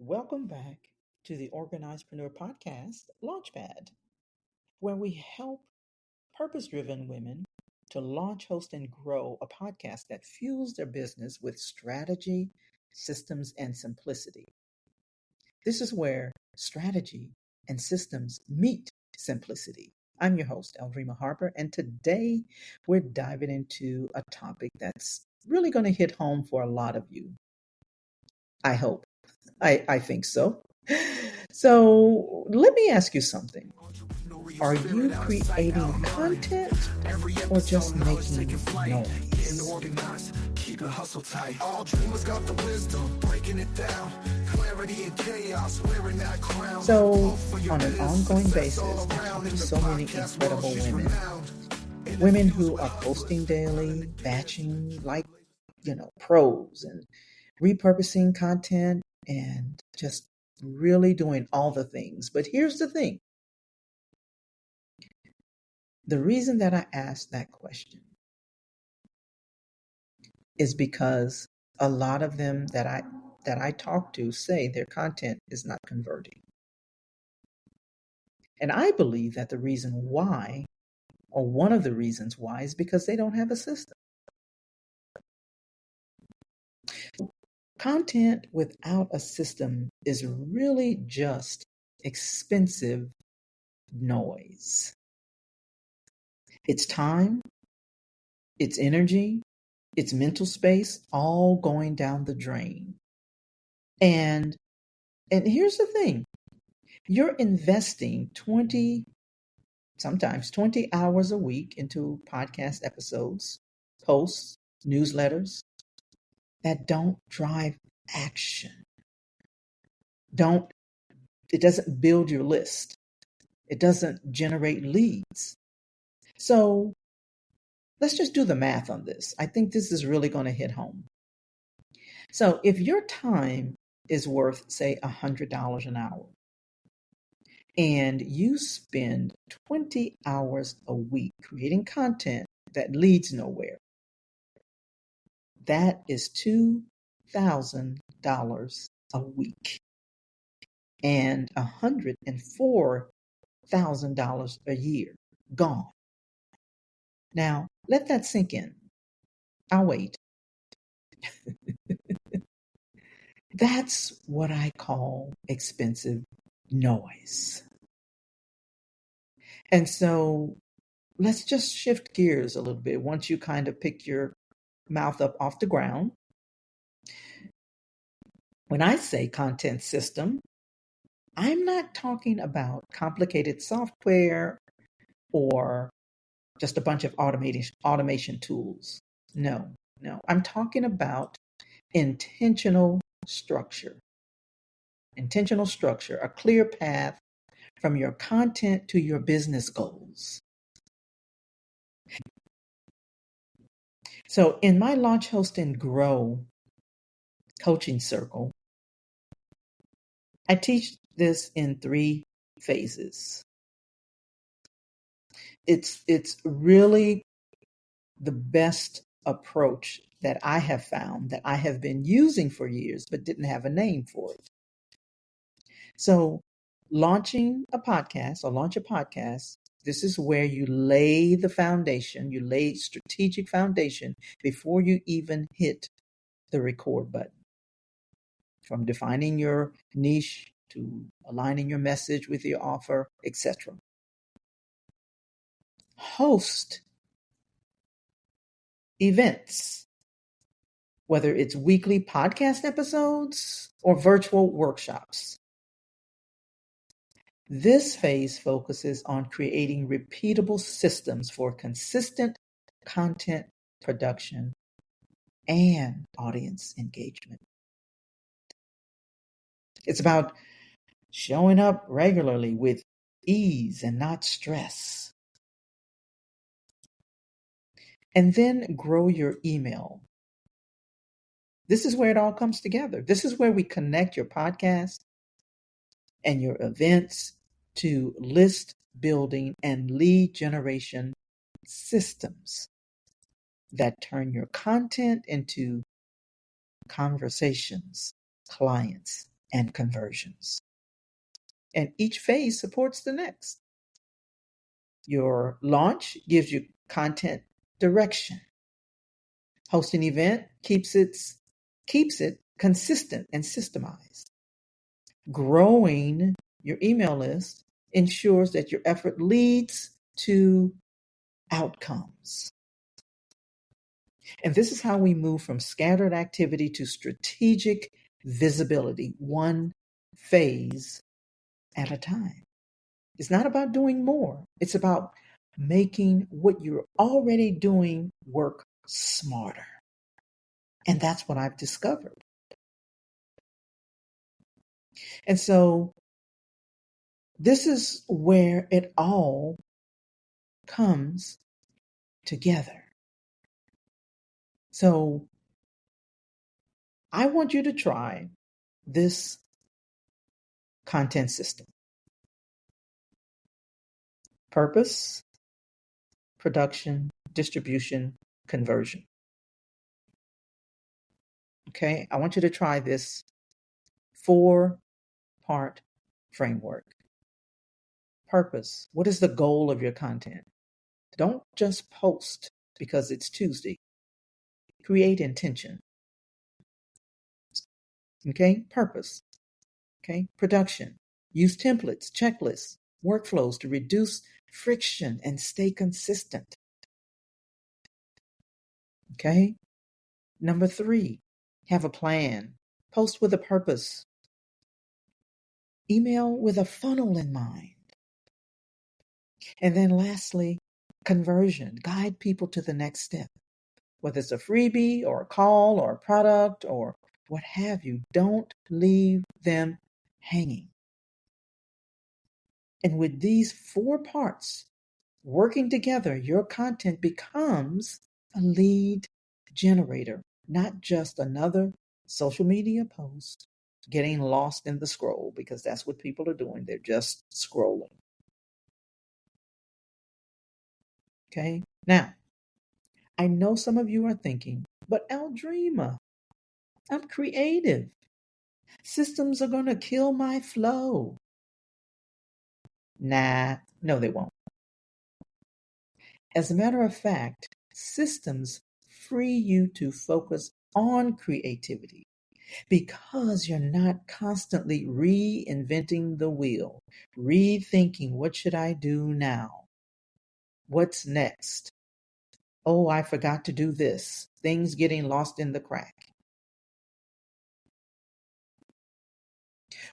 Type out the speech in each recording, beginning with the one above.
Welcome back to the OrganizedPreneur Podcast Launchpad, where we help purpose driven women to launch, host, and grow a podcast that fuels their business with strategy, systems, and simplicity. This is where strategy and systems meet simplicity. I'm your host, Aldreama Harper, and today we're diving into a topic that's really going to hit home for a lot of you. I hope. I think so. So let me ask you something. Are you creating content or just making noise? Keep the hustle tight. All dreamers got the wisdom, breaking it down. Clarity and chaos, wearing that crown. So, on an ongoing basis, I talk to so many incredible women. Women who are posting daily, batching like, pros and repurposing content and just really doing all the things. But here's the thing. The reason that I asked that question is because a lot of them that I talk to say their content is not converting. And I believe that the reason why, or one of the reasons why, is because they don't have a system. Content without a system is really just expensive noise. It's time, it's energy, it's mental space, all going down the drain. And here's the thing. You're investing sometimes 20 hours a week into podcast episodes, posts, newsletters that don't drive action. It doesn't build your list. It doesn't generate leads. So let's just do the math on this. I think this is really going to hit home. So if your time is worth, say, $100 an hour, and you spend 20 hours a week creating content that leads nowhere, that is $2,000 a week and $104,000 a year gone. Now, let that sink in. I'll wait. That's what I call expensive noise. And so let's just shift gears a little bit once you kind of pick your mouth up off the ground. When I say content system, I'm not talking about complicated software or just a bunch of automation tools. No. I'm talking about intentional structure, a clear path from your content to your business goals. So in my Launch, Host, and Grow coaching circle, I teach this in 3 phases. It's really the best approach that I have found, that I have been using for years, but didn't have a name for it. So launch a podcast, this is where you lay the foundation, you lay strategic foundation before you even hit the record button. From defining your niche to aligning your message with your offer, etc. Host events, whether it's weekly podcast episodes or virtual workshops. This phase focuses on creating repeatable systems for consistent content production and audience engagement. It's about showing up regularly with ease and not stress. And then grow your email. This is where it all comes together. This is where we connect your podcast and your events to list building and lead generation systems that turn your content into conversations, clients, and conversions. And each phase supports the next. Your launch gives you content direction. Hosting event keeps it consistent and systemized. Growing your email list ensures that your effort leads to outcomes. And this is how we move from scattered activity to strategic visibility, one phase at a time. It's not about doing more. It's about making what you're already doing work smarter. And that's what I've discovered. And so this is where it all comes together. So I want you to try this content system. Purpose, production, distribution, conversion. Okay, I want you to try this 4-part framework. Purpose. What is the goal of your content? Don't just post because it's Tuesday. Create intention. Okay, purpose. Okay, production. Use templates, checklists, workflows to reduce friction and stay consistent. Okay, number 3, have a plan. Post with a purpose. Email with a funnel in mind. And then lastly, conversion. Guide people to the next step. Whether it's a freebie or a call or a product or what have you, don't leave them hanging. And with these 4 parts working together, your content becomes a lead generator, not just another social media post getting lost in the scroll, because that's what people are doing. They're just scrolling. Okay. Now, I know some of you are thinking, but Aldreama, I'm creative. Systems are going to kill my flow. Nah, no, they won't. As a matter of fact, systems free you to focus on creativity because you're not constantly reinventing the wheel, rethinking, what should I do now? What's next? Oh, I forgot to do this. Things getting lost in the crack.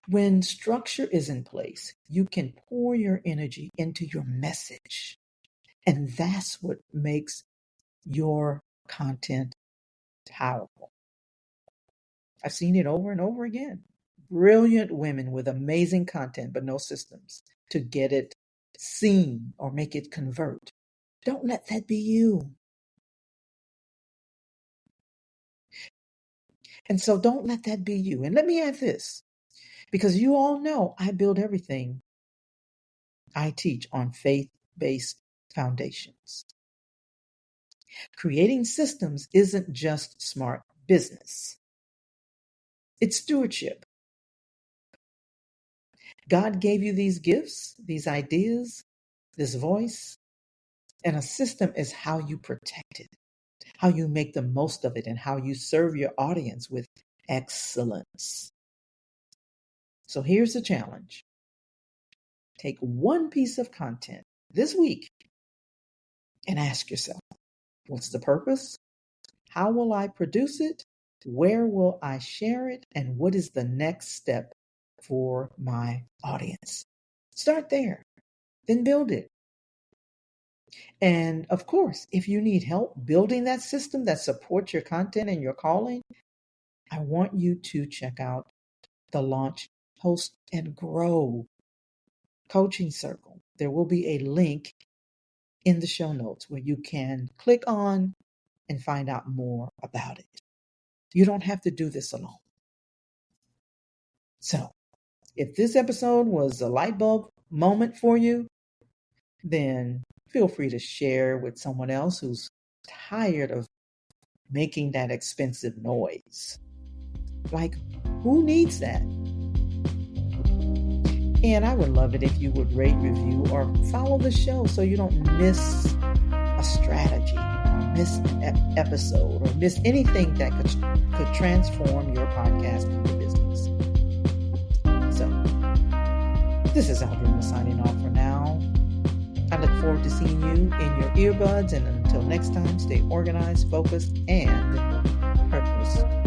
When structure is in place, you can pour your energy into your message. And that's what makes your content powerful. I've seen it over and over again. Brilliant women with amazing content, but no systems to get it seen or make it convert. Don't let that be you. And so don't let that be you. And let me add this, because you all know I build everything I teach on faith-based foundations. Creating systems isn't just smart business. It's stewardship. God gave you these gifts, these ideas, this voice, and a system is how you protect it, how you make the most of it, and how you serve your audience with excellence. So here's the challenge. Take one piece of content this week and ask yourself, what's the purpose? How will I produce it? Where will I share it? And what is the next step for my audience? Start there, then build it. And of course, if you need help building that system that supports your content and your calling, I want you to check out the Launch, Host, and Grow Coaching Circle. There will be a link in the show notes where you can click on and find out more about it. You don't have to do this alone. So, if this episode was a light bulb moment for you, then feel free to share with someone else who's tired of making that expensive noise. Like, who needs that? And I would love it if you would rate, review, or follow the show so you don't miss a strategy, or miss an episode, or miss anything that could transform your podcast and your business. So, this is Aldreama signing off for now. I look forward to seeing you in your earbuds, and until next time, stay organized, focused, and purposed.